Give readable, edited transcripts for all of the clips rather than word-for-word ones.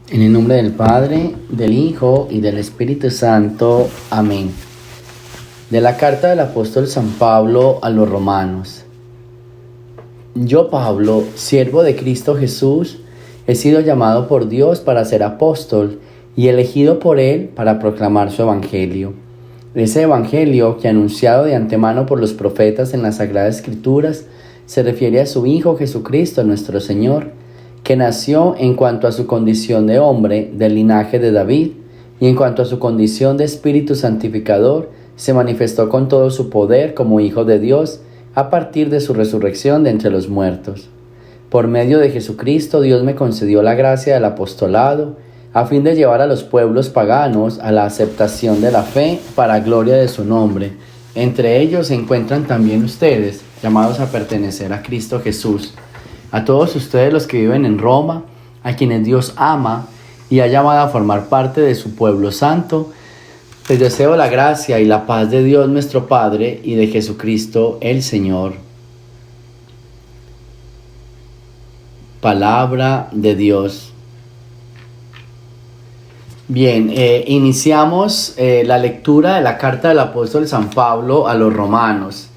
En el nombre del Padre, del Hijo y del Espíritu Santo. Amén. De la carta del apóstol San Pablo a los romanos. Yo, Pablo, siervo de Cristo Jesús, he sido llamado por Dios para ser apóstol y elegido por Él para proclamar su evangelio. Ese evangelio que, anunciado de antemano por los profetas en las Sagradas Escrituras, se refiere a su Hijo Jesucristo, nuestro Señor, que nació en cuanto a su condición de hombre del linaje de David, y en cuanto a su condición de Espíritu Santificador, se manifestó con todo su poder como Hijo de Dios a partir de su resurrección de entre los muertos. Por medio de Jesucristo, Dios me concedió la gracia del apostolado, a fin de llevar a los pueblos paganos a la aceptación de la fe para gloria de su nombre. Entre ellos se encuentran también ustedes, llamados a pertenecer a Cristo Jesús. A todos ustedes los que viven en Roma, a quienes Dios ama y ha llamado a formar parte de su pueblo santo, les deseo la gracia y la paz de Dios nuestro Padre y de Jesucristo el Señor. Palabra de Dios. Bien, iniciamos la lectura de la carta del apóstol San Pablo a los romanos.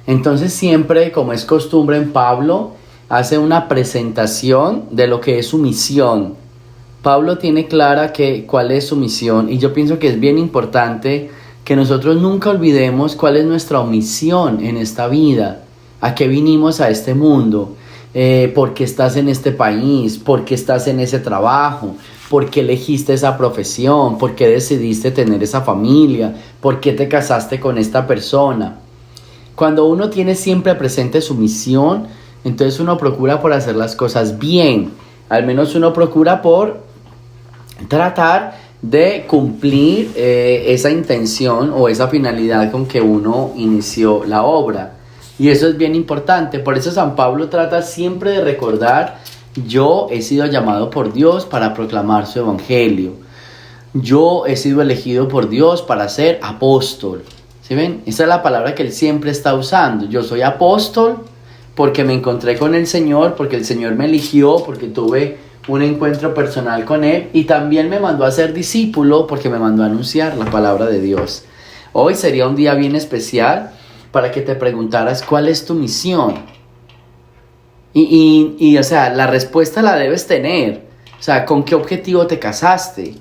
Entonces siempre, como es costumbre en Pablo, hace una presentación de lo que es su misión. Pablo tiene clara cuál es su misión, y yo pienso que es bien importante que nosotros nunca olvidemos cuál es nuestra misión en esta vida, a qué vinimos a este mundo, por qué estás en este país, por qué estás en ese trabajo, por qué elegiste esa profesión, por qué decidiste tener esa familia, por qué te casaste con esta persona. Cuando uno tiene siempre presente su misión, entonces uno procura por hacer las cosas bien. Al menos uno procura por tratar de cumplir esa intención o esa finalidad con que uno inició la obra. Y eso es bien importante. Por eso San Pablo trata siempre de recordar: yo he sido llamado por Dios para proclamar su evangelio. Yo he sido elegido por Dios para ser apóstol. ¿Sí ven? Esa es la palabra que él siempre está usando. Yo soy apóstol porque me encontré con el Señor, porque el Señor me eligió, porque tuve un encuentro personal con Él, y también me mandó a ser discípulo porque me mandó a anunciar la palabra de Dios. Hoy sería un día bien especial para que te preguntaras cuál es tu misión. O sea, la respuesta la debes tener. O sea, ¿con qué objetivo te casaste?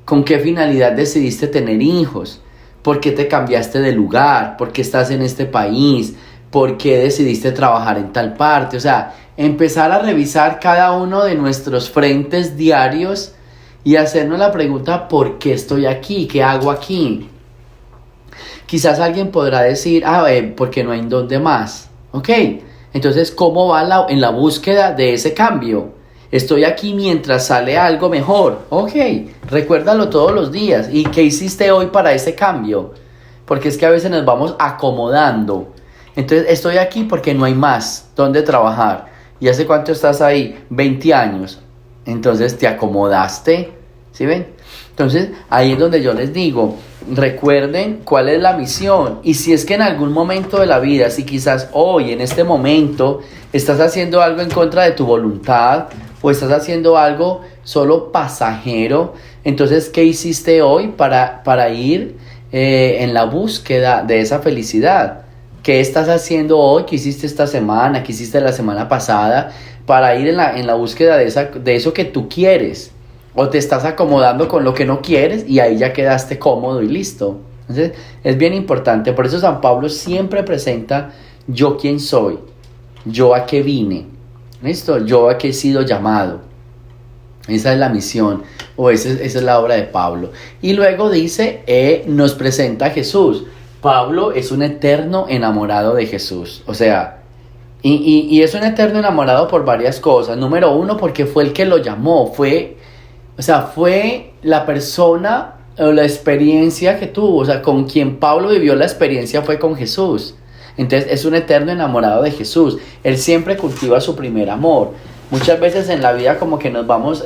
¿Con qué finalidad decidiste tener hijos? ¿Por qué te cambiaste de lugar? ¿Por qué estás en este país? ¿Por qué decidiste trabajar en tal parte? O sea, empezar a revisar cada uno de nuestros frentes diarios y hacernos la pregunta: ¿por qué estoy aquí? ¿Qué hago aquí? Quizás alguien podrá decir: porque no hay en dónde más. Ok, entonces, ¿cómo va en la búsqueda de ese cambio? Estoy aquí mientras sale algo mejor. Ok, recuérdalo todos los días. ¿Y qué hiciste hoy para ese cambio? Porque es que a veces nos vamos acomodando. Entonces, estoy aquí porque no hay más donde trabajar. ¿Y hace cuánto estás ahí? 20 años. Entonces, ¿te acomodaste? ¿Sí ven? Entonces, ahí es donde yo les digo: recuerden cuál es la misión. Y si es que en algún momento de la vida, si quizás hoy, en este momento, estás haciendo algo en contra de tu voluntad, o estás haciendo algo solo pasajero, entonces, ¿qué hiciste hoy para ir en la búsqueda de esa felicidad? ¿Qué estás haciendo hoy? ¿Qué hiciste esta semana? ¿Qué hiciste la semana pasada? Para ir en la búsqueda de eso que tú quieres. ¿O te estás acomodando con lo que no quieres y ahí ya quedaste cómodo y listo? Entonces, es bien importante. Por eso San Pablo siempre presenta: yo quién soy, yo a qué vine, ¿listo? Yo a qué he sido llamado. Esa es la misión, o esa es la obra de Pablo. Y luego dice, nos presenta a Jesús. Pablo es un eterno enamorado de Jesús. O sea, y es un eterno enamorado por varias cosas. Número uno, porque fue el que lo llamó. Fue la persona o la experiencia que tuvo. O sea, con quien Pablo vivió la experiencia fue con Jesús. Entonces es un eterno enamorado de Jesús. Él siempre cultiva su primer amor. Muchas veces en la vida como que nos vamos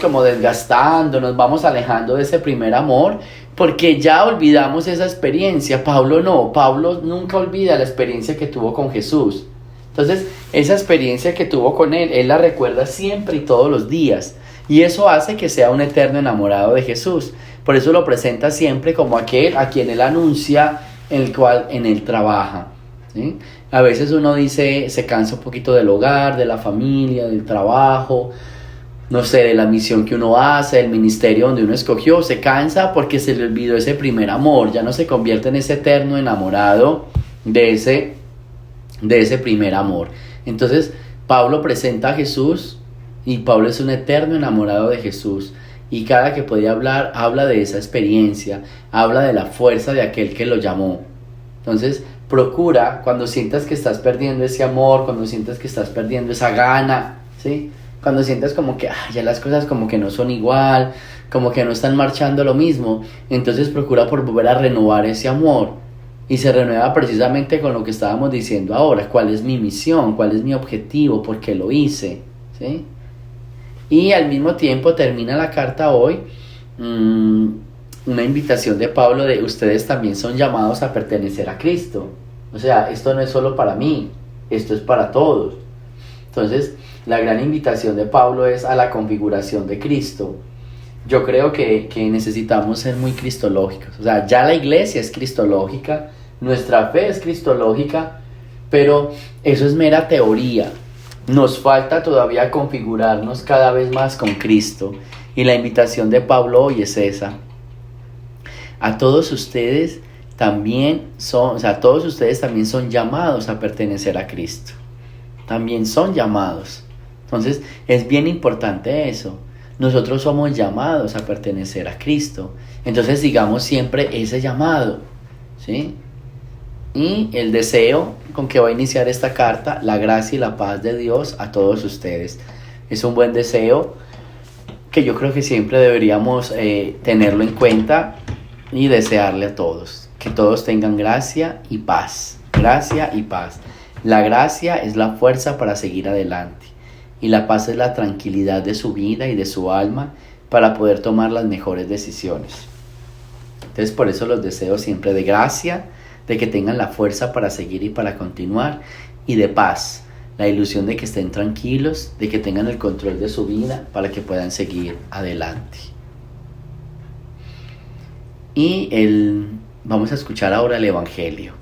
como desgastando, nos vamos alejando de ese primer amor, porque ya olvidamos esa experiencia. Pablo no, Pablo nunca olvida la experiencia que tuvo con Jesús. Entonces, esa experiencia que tuvo con él la recuerda siempre y todos los días. Y eso hace que sea un eterno enamorado de Jesús. Por eso lo presenta siempre como aquel a quien él anuncia, el cual en él trabaja, ¿sí? A veces uno dice, se cansa un poquito del hogar, de la familia, del trabajo, no sé, de la misión que uno hace, del ministerio donde uno escogió, se cansa porque se le olvidó ese primer amor, ya no se convierte en ese eterno enamorado de ese primer amor. Entonces, Pablo presenta a Jesús y Pablo es un eterno enamorado de Jesús. Y cada que puede hablar, habla de esa experiencia, habla de la fuerza de aquel que lo llamó. Entonces, procura, cuando sientas que estás perdiendo ese amor, cuando sientas que estás perdiendo esa gana, ¿sí? Cuando sientas como que ya las cosas como que no son igual, como que no están marchando lo mismo, entonces procura por volver a renovar ese amor. Y se renueva precisamente con lo que estábamos diciendo ahora, cuál es mi misión, cuál es mi objetivo, por qué lo hice, ¿sí? Y al mismo tiempo termina la carta hoy, una invitación de Pablo de ustedes también son llamados a pertenecer a Cristo. O sea, esto no es solo para mí, esto es para todos. Entonces, la gran invitación de Pablo es a la configuración de Cristo. Yo creo que necesitamos ser muy cristológicos. O sea, ya la iglesia es cristológica, nuestra fe es cristológica, pero eso es mera teoría. Nos falta todavía configurarnos cada vez más con Cristo. Y la invitación de Pablo hoy es esa. A todos ustedes también todos ustedes también son llamados a pertenecer a Cristo. También son llamados. Entonces, es bien importante eso. Nosotros somos llamados a pertenecer a Cristo. Entonces, sigamos siempre ese llamado, ¿sí? Y el deseo con que va a iniciar esta carta, la gracia y la paz de Dios a todos ustedes. Es un buen deseo que yo creo que siempre deberíamos tenerlo en cuenta y desearle a todos. Que todos tengan gracia y paz. Gracia y paz. La gracia es la fuerza para seguir adelante. Y la paz es la tranquilidad de su vida y de su alma para poder tomar las mejores decisiones. Entonces, por eso los deseo siempre de gracia, de que tengan la fuerza para seguir y para continuar, y de paz, la ilusión de que estén tranquilos, de que tengan el control de su vida para que puedan seguir adelante. Y vamos a escuchar ahora el Evangelio.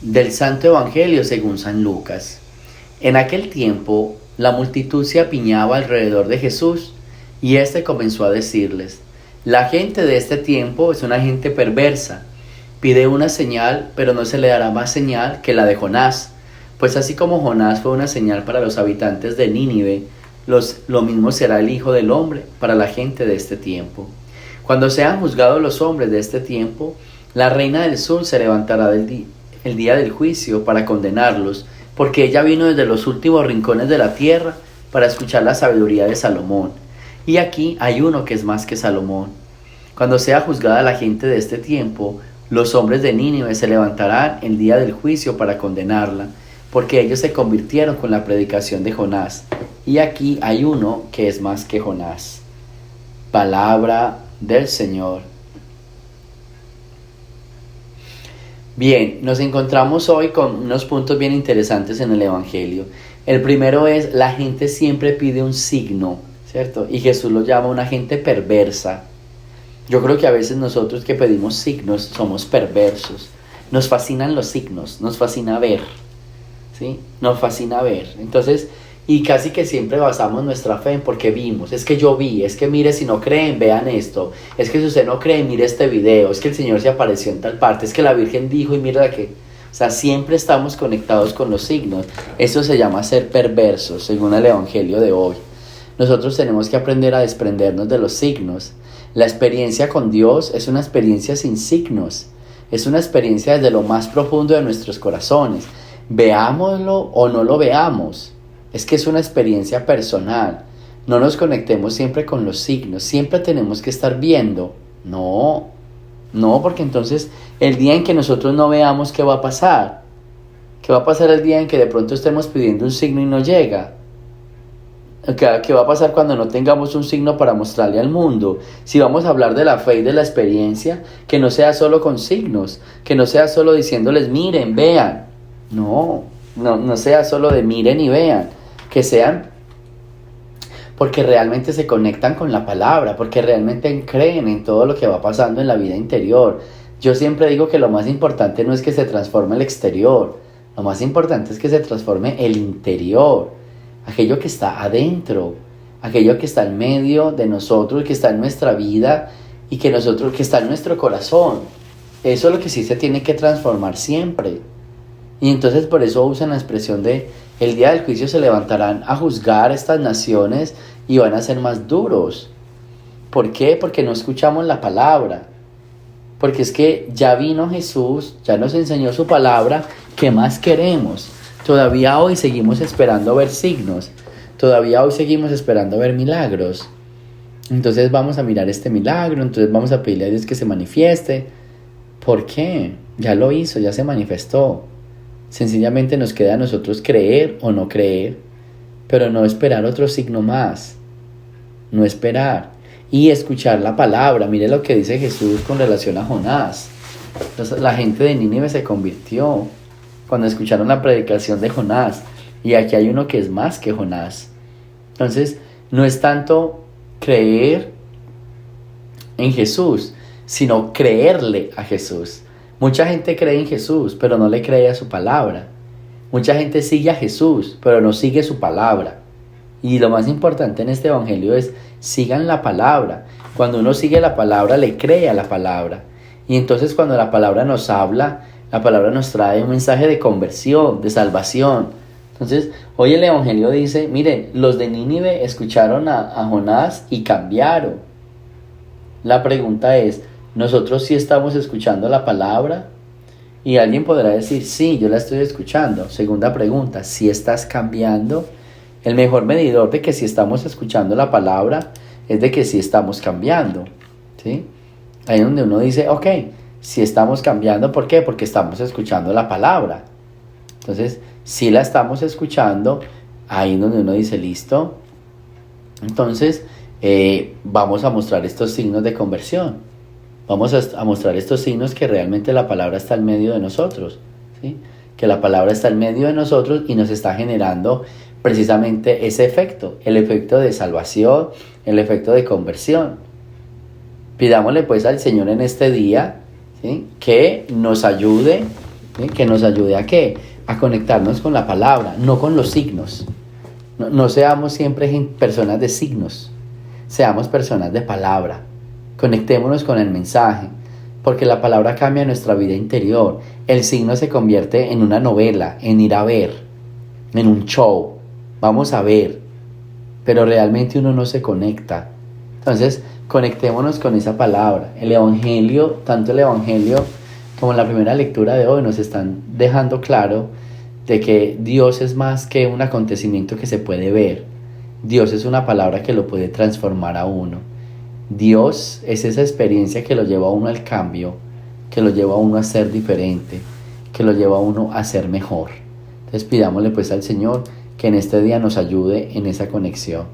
Del Santo Evangelio según San Lucas. En aquel tiempo, la multitud se apiñaba alrededor de Jesús, y éste comenzó a decirles: la gente de este tiempo es una gente perversa. Pide una señal, pero no se le dará más señal que la de Jonás. Pues así como Jonás fue una señal para los habitantes de Nínive, lo mismo será el Hijo del Hombre para la gente de este tiempo. Cuando sean juzgados los hombres de este tiempo, la reina del sur se levantará el día del juicio para condenarlos, porque ella vino desde los últimos rincones de la tierra para escuchar la sabiduría de Salomón. Y aquí hay uno que es más que Salomón. Cuando sea juzgada la gente de este tiempo, los hombres de Nínive se levantarán el día del juicio para condenarla, porque ellos se convirtieron con la predicación de Jonás. Y aquí hay uno que es más que Jonás. Palabra del Señor. Bien, nos encontramos hoy con unos puntos bien interesantes en el Evangelio. El primero es, la gente siempre pide un signo, ¿cierto? Y Jesús lo llama una gente perversa. Yo creo que a veces nosotros que pedimos signos somos perversos. Nos fascinan los signos, nos fascina ver, ¿sí? Nos fascina ver. Entonces, y casi que siempre basamos nuestra fe en porque vimos. Es que yo vi, es que mire, si no creen, vean esto. Es que si usted no cree, mire este video. Es que el Señor se apareció en tal parte. Es que la Virgen dijo y mira que... O sea, siempre estamos conectados con los signos. Eso se llama ser perversos, según el Evangelio de hoy. Nosotros tenemos que aprender a desprendernos de los signos. La experiencia con Dios es una experiencia sin signos. Es una experiencia desde lo más profundo de nuestros corazones. Veámoslo o no lo veamos. Es que es una experiencia personal. No nos conectemos siempre con los signos. Siempre tenemos que estar viendo. No, porque entonces el día en que nosotros no veamos, ¿qué va a pasar? ¿Qué va a pasar el día en que de pronto estemos pidiendo un signo y no llega? ¿Qué va a pasar cuando no tengamos un signo para mostrarle al mundo? Si vamos a hablar de la fe y de la experiencia, que no sea solo con signos, que no sea solo diciéndoles miren, vean. No sea solo de miren y vean, que sean porque realmente se conectan con la palabra, porque realmente creen en todo lo que va pasando en la vida interior. Yo siempre digo que lo más importante no es que se transforme el exterior, lo más importante es que se transforme el interior, aquello que está adentro, aquello que está en medio de nosotros, que está en nuestra vida y que está en nuestro corazón. Eso es lo que sí se tiene que transformar siempre. Y entonces por eso usan la expresión de el día del juicio se levantarán a juzgar estas naciones y van a ser más duros. ¿Por qué? Porque no escuchamos la palabra. Porque es que ya vino Jesús, ya nos enseñó su palabra. ¿Qué más queremos? Todavía hoy seguimos esperando ver signos. Todavía hoy seguimos esperando ver milagros. Entonces vamos a mirar este milagro, entonces vamos a pedirle a Dios que se manifieste. ¿Por qué? Ya lo hizo, ya se manifestó. Sencillamente nos queda a nosotros creer o no creer, pero no esperar otro signo más. No esperar. Y escuchar la palabra. Mire lo que dice Jesús con relación a Jonás. Entonces, la gente de Nínive se convirtió cuando escucharon la predicación de Jonás. Y aquí hay uno que es más que Jonás. Entonces, no es tanto creer en Jesús, sino creerle a Jesús. Mucha gente cree en Jesús, pero no le cree a su palabra. Mucha gente sigue a Jesús, pero no sigue su palabra. Y lo más importante en este evangelio es sigan la palabra. Cuando uno sigue la palabra, le cree a la palabra. Y entonces cuando la palabra nos habla, la palabra nos trae un mensaje de conversión, de salvación. Entonces, hoy el evangelio dice, miren, los de Nínive escucharon a Jonás y cambiaron. La pregunta es, ¿nosotros sí estamos escuchando la palabra? Y alguien podrá decir, sí, yo la estoy escuchando. Segunda pregunta, ¿sí estás cambiando? El mejor medidor de que si estamos escuchando la palabra es de que sí estamos cambiando, ¿sí? Ahí es donde uno dice, ok, si estamos cambiando, ¿por qué? Porque estamos escuchando la palabra. Entonces, si la estamos escuchando, ahí es donde uno dice, listo. Entonces, vamos a mostrar estos signos de conversión. Vamos a mostrar estos signos que realmente la palabra está en medio de nosotros, ¿sí? Que la palabra está en medio de nosotros y nos está generando precisamente ese efecto, el efecto de salvación, el efecto de conversión. Pidámosle pues al Señor en este día, ¿sí? Que nos ayude, ¿sí? Que nos ayude ¿a qué? A conectarnos con la palabra, no con los signos. No seamos siempre personas de signos, seamos personas de palabra. Conectémonos con el mensaje, porque la palabra cambia nuestra vida interior. El signo se convierte en una novela, en ir a ver, en un show. Vamos a ver, pero realmente uno no se conecta. Entonces, conectémonos con esa palabra. El evangelio, tanto el evangelio como la primera lectura de hoy nos están dejando claro de que Dios es más que un acontecimiento que se puede ver. Dios es una palabra que lo puede transformar a uno. Dios es esa experiencia que lo lleva a uno al cambio, que lo lleva a uno a ser diferente, que lo lleva a uno a ser mejor. Entonces pidámosle pues al Señor que en este día nos ayude en esa conexión.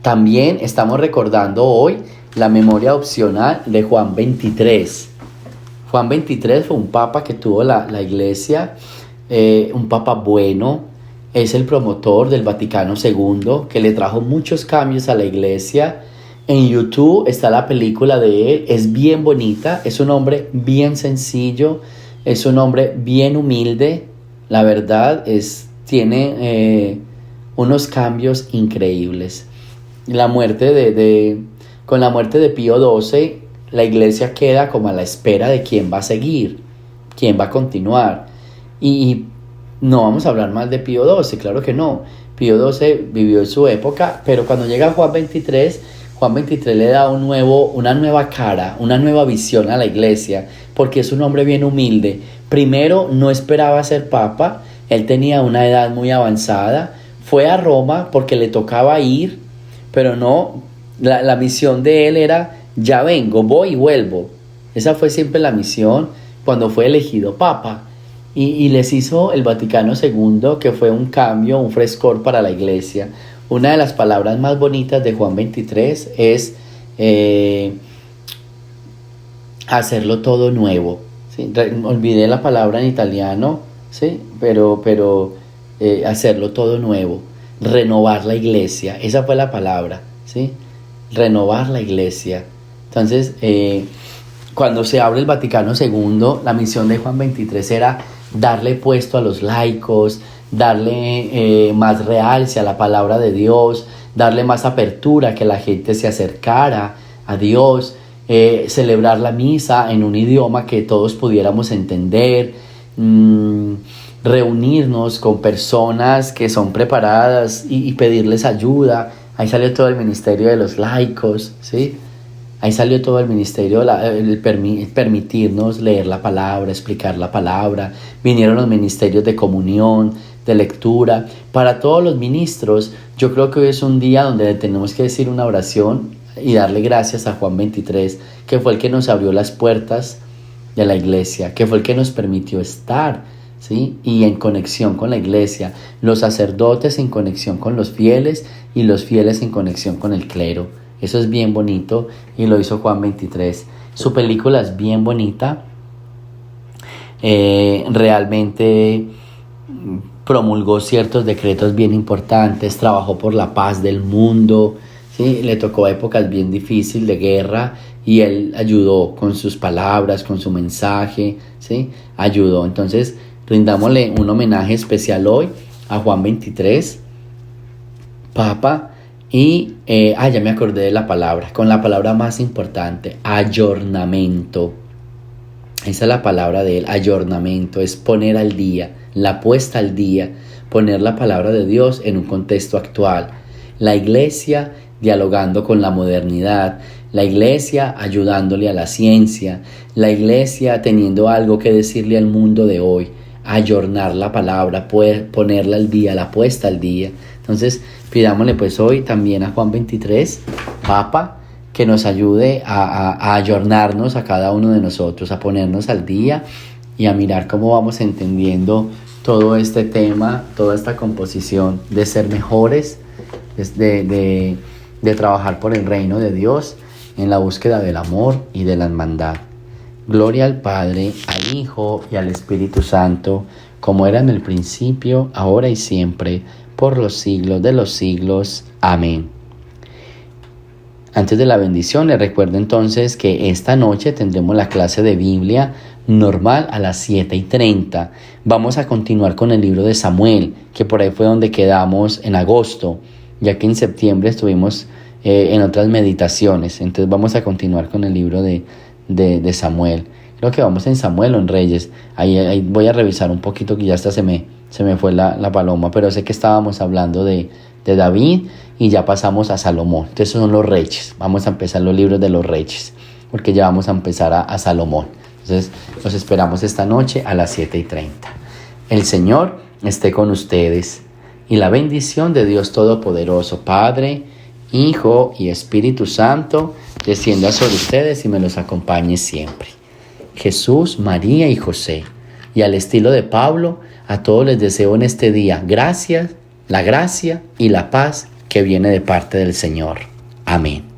También estamos recordando hoy la memoria opcional de Juan 23. Juan 23 fue un papa que tuvo la iglesia, un papa bueno, es el promotor del Vaticano II, que le trajo muchos cambios a la iglesia. En YouTube está la película de él, es bien bonita, es un hombre bien sencillo, es un hombre bien humilde, la verdad tiene unos cambios increíbles. Con la muerte de Pío XII, la iglesia queda como a la espera de quién va a seguir, quién va da y no vamos a hablar más de Pío XII, claro que no. Pío XII vivió en su época, pero cuando llega Juan 23 le da una nueva cara, una nueva visión a la iglesia, porque es un hombre bien humilde. Primero, no esperaba ser papa, él tenía una edad muy avanzada, fue a Roma porque le tocaba ir, pero no, la misión de él era, ya vengo, voy y vuelvo. Esa fue siempre la misión cuando fue elegido papa. Y les hizo el Vaticano II, que fue un cambio, un frescor para la iglesia. Una de las palabras más bonitas de Juan 23 es hacerlo todo nuevo, ¿sí? Olvidé la palabra en italiano, ¿sí? pero hacerlo todo nuevo. renovar la iglesia. Esa fue la palabra, ¿sí? Renovar la iglesia. Entonces, cuando se abre el Vaticano II, la misión de Juan XXIII era darle puesto a los laicos, darle más realce a la palabra de Dios, darle más apertura, que la gente se acercara a Dios, celebrar la misa en un idioma que todos pudiéramos entender, reunirnos con personas que son preparadas y pedirles ayuda. Ahí salió todo el ministerio de los laicos, ¿sí? Ahí salió todo el ministerio, permitirnos leer la palabra, explicar la palabra. Vinieron los ministerios de comunión, de lectura. Para todos los ministros, yo creo que hoy es un día donde tenemos que decir una oración y darle gracias a Juan XXIII, que fue el que nos abrió las puertas de la iglesia, que fue el que nos permitió estar, ¿sí? Y en conexión con la iglesia, los sacerdotes en conexión con los fieles y los fieles en conexión con el clero. Eso es bien bonito y lo hizo Juan XXIII. Su película es bien bonita. Realmente promulgó ciertos decretos bien importantes, trabajó por la paz del mundo, ¿sí? Le tocó épocas bien difíciles de guerra y él ayudó con sus palabras, con su mensaje, ¿sí? Ayudó. Entonces, rindámosle un homenaje especial hoy a Juan XXIII, Papa. Y ya me acordé de la palabra, con la palabra más importante, ayornamiento. Esa es la palabra de él, ayornamiento, es poner al día, la puesta al día, poner la palabra de Dios en un contexto actual. La iglesia dialogando con la modernidad, la iglesia ayudándole a la ciencia, la iglesia teniendo algo que decirle al mundo de hoy, ayornar la palabra, ponerla al día, la puesta al día. Entonces, pidámosle pues hoy también a Juan XXIII, Papa, que nos ayude a ayornarnos a cada uno de nosotros, a ponernos al día y a mirar cómo vamos entendiendo todo este tema, toda esta composición de ser mejores, de trabajar por el reino de Dios en la búsqueda del amor y de la hermandad. Gloria al Padre, al Hijo y al Espíritu Santo, como era en el principio, ahora y siempre, por los siglos de los siglos. Amén. Antes de la bendición, les recuerdo entonces que esta noche tendremos la clase de Biblia normal a las 7:30. Vamos a continuar con el libro de Samuel, que por ahí fue donde quedamos en agosto, ya que en septiembre estuvimos en otras meditaciones. Entonces vamos a continuar con el libro de Samuel. Creo que vamos en Samuel o en Reyes. Ahí voy a revisar un poquito, que ya hasta se me fue la paloma, pero sé que estábamos hablando de David y ya pasamos a Salomón. Entonces esos son los reyes. Vamos a empezar los libros de los reyes, porque ya vamos a empezar a Salomón. Entonces los esperamos esta noche a las 7:30. El Señor esté con ustedes y la bendición de Dios Todopoderoso, Padre, Hijo y Espíritu Santo, descienda sobre ustedes y me los acompañe siempre. Jesús, María y José. Y al estilo de Pablo, a todos les deseo en este día gracias, la gracia y la paz que viene de parte del Señor. Amén.